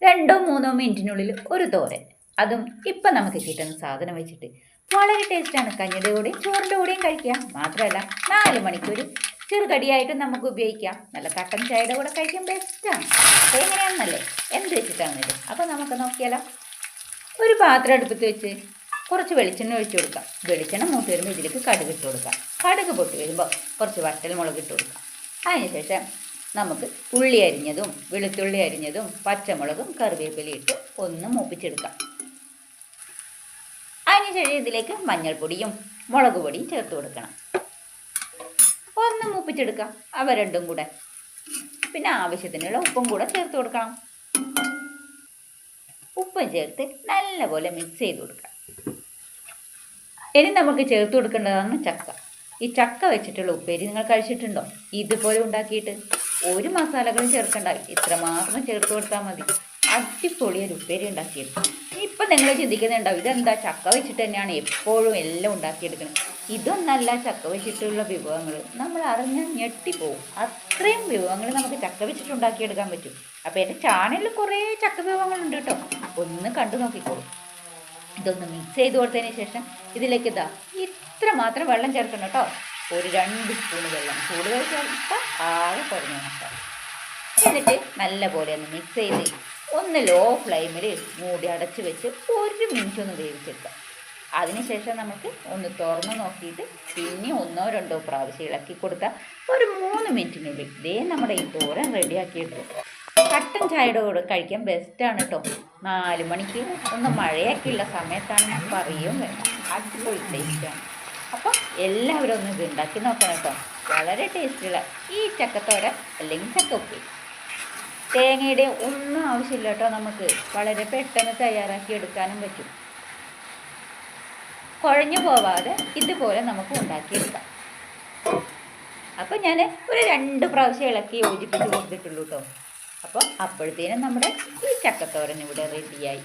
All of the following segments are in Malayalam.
2-3 മിനിറ്റിനുള്ളിൽ ഒരു തോരൻ. അതും ഇപ്പം നമുക്ക് കിട്ടുന്ന സാധനം വെച്ചിട്ട് വളരെ ടേസ്റ്റാണ്. കഞ്ഞിയുടെ കൂടെയും ചോറിൻ്റെ കൂടെയും കഴിക്കാം. മാത്രമല്ല 4 മണിക്കൂർ ചെറുകടിയായിട്ട് നമുക്ക് ഉപയോഗിക്കാം. നല്ല കട്ടൻ ചായയുടെ കൂടെ കഴിക്കാൻ ബെസ്റ്റാണ്. അപ്പോൾ എങ്ങനെയാണെന്നല്ലേ, എന്ത് വെച്ചിട്ടാണ് ഇത്? അപ്പോൾ നമുക്ക് നോക്കിയാലോ. ഒരു പാത്രം അടുപ്പത്ത് വെച്ച് കുറച്ച് വെളിച്ചെണ്ണ ഒഴിച്ചു കൊടുക്കാം. വെളിച്ചെണ്ണ മൂത്ത് വരുമ്പോൾ ഇതിലേക്ക് കടുക് ഇട്ട് കൊടുക്കാം. കടുക് പൊട്ടി വരുമ്പോൾ കുറച്ച് വറ്റൽ മുളക് ഇട്ട് കൊടുക്കാം. അതിനുശേഷം നമുക്ക് ഉള്ളി അരിഞ്ഞതും വെളുത്തുള്ളി അരിഞ്ഞതും പച്ചമുളകും കറിവേപ്പിലയും ഇട്ട് ഒന്ന് മൂപ്പിച്ചെടുക്കാം. അതിനുശേഷം ഇതിലേക്ക് മഞ്ഞൾപ്പൊടിയും മുളക് പൊടിയും ചേർത്ത് കൊടുക്കണം. ഒന്ന് മൂപ്പിച്ചെടുക്കാം അവ രണ്ടും കൂടെ. പിന്നെ ആവശ്യത്തിനുള്ള ഉപ്പും കൂടെ ചേർത്ത് കൊടുക്കണം. ഉപ്പും ചേർത്ത് നല്ലപോലെ മിക്സ് ചെയ്ത് കൊടുക്കാം. ഇനി നമുക്ക് ചേർത്ത് കൊടുക്കേണ്ടതാണ് ചക്ക. ഈ ചക്ക വെച്ചിട്ടുള്ള ഉപ്പേരി നിങ്ങൾ കഴിച്ചിട്ടുണ്ടോ? ഇതുപോലെ ഉണ്ടാക്കിയിട്ട് ഒരു മസാലകളും ചേർക്കണ്ട, ഇത്ര മാത്രം ചേർത്ത് കൊടുത്താൽ മതി. അടിപൊളി ഒരു ഉപ്പേരി ഉണ്ടാക്കിയെടുക്കും. ഇപ്പം നിങ്ങൾ ചിന്തിക്കുന്നുണ്ടാവും, ഇതെന്താ ചക്ക വെച്ചിട്ട് തന്നെയാണ് എപ്പോഴും എല്ലാം ഉണ്ടാക്കിയെടുക്കുന്നത്. ഇതൊന്നല്ല ചക്ക വെച്ചിട്ടുള്ള വിഭവങ്ങൾ. നമ്മൾ അറിഞ്ഞാൽ ഞെട്ടിപ്പോവും. അത്രയും വിഭവങ്ങൾ നമുക്ക് ചക്ക വെച്ചിട്ട് ഉണ്ടാക്കിയെടുക്കാൻ പറ്റും. അപ്പോൾ എൻ്റെ ചാനലിൽ കുറേ ചക്ക വിഭവങ്ങളുണ്ട് കേട്ടോ, ഒന്ന് കണ്ടു നോക്കിക്കോളൂ. ഇതൊന്ന് മിക്സ് ചെയ്ത് കൊടുത്തതിന് ശേഷം ഇതിലേക്ക് ഇത്ര മാത്രം വെള്ളം ചേർക്കണം കേട്ടോ. ഒരു 2 സ്പൂൺ വെള്ളം കൂടുതൽ ചേർത്താൽ ആകെ കുറഞ്ഞു നോക്കാം. എന്നിട്ട് നല്ലപോലെ ഒന്ന് മിക്സ് ചെയ്ത് ഒന്ന് ലോ ഫ്ലെയിമിൽ മൂടി അടച്ച് വെച്ച് 1 മിനിറ്റ് ഒന്ന് വേവിച്ചെടുക്കാം. അതിനുശേഷം നമുക്ക് ഒന്ന് തുറന്ന് നോക്കിയിട്ട് പിന്നെ 1-2 പ്രാവശ്യം ഇളക്കി കൊടുത്താൽ ഒരു 3 മിനിറ്റിനുള്ളിൽ ഇതേ നമ്മുടെ ഈ തോരൻ റെഡിയാക്കിയെടുക്കും. കട്ടൻ ചായയുടെ കൂടെ കഴിക്കാൻ ബെസ്റ്റാണ് കേട്ടോ. 4 മണിക്ക് ഒന്ന് മഴയൊക്കെ ഉള്ള സമയത്താണ് പറയുകയും വേണം. അടിപൊളി ടേസ്റ്റാണ്. അപ്പോൾ എല്ലാവരും ഒന്ന് ഇത് ഉണ്ടാക്കി നോക്കണം കേട്ടോ. വളരെ ടേസ്റ്റുള്ള ഈ ചക്കത്തോരൻ അല്ലെങ്കിൽ ചക്ക ഉപ്പേരി. തേങ്ങയുടെ ഒന്നും ആവശ്യമില്ല കേട്ടോ. നമുക്ക് വളരെ പെട്ടെന്ന് തയ്യാറാക്കി എടുക്കാനും പറ്റും. കുഴഞ്ഞു പോവാതെ ഇതുപോലെ നമുക്ക് ഉണ്ടാക്കിയെടുക്കാം. അപ്പോൾ ഞാൻ ഒരു 2 പ്രാവശ്യം ഇളക്കി യോജിപ്പിച്ച് കൊടുത്തിട്ടുള്ളൂ കേട്ടോ. അപ്പോൾ അപ്പോഴത്തേനും നമ്മുടെ ഈ ചക്കത്തോരൻ ഇവിടെ റെഡിയായി.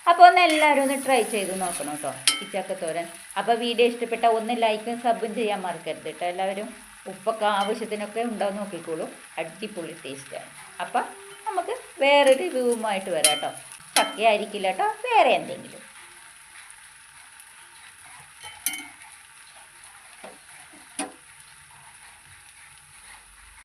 അപ്പോൾ ഒന്ന് എല്ലാവരും ഒന്ന് ട്രൈ ചെയ്ത് നോക്കണം കേട്ടോ ഈ ചക്കത്തോരൻ. അപ്പോൾ വീഡിയോ ഇഷ്ടപ്പെട്ട ഒന്ന് ലൈക്കും സബും ചെയ്യാൻ മറക്കരുത് കേട്ടോ എല്ലാവരും. ഉപ്പൊക്കെ ആവശ്യത്തിനൊക്കെ ഉണ്ടാവും നോക്കിക്കോളൂ. അടിപൊളി ടേസ്റ്റാണ്. അപ്പം നമുക്ക് വേറൊരു വിഭവമായിട്ട് വരാം കേട്ടോ. ചക്ക ആയിരിക്കില്ല കേട്ടോ, വേറെ എന്തെങ്കിലും.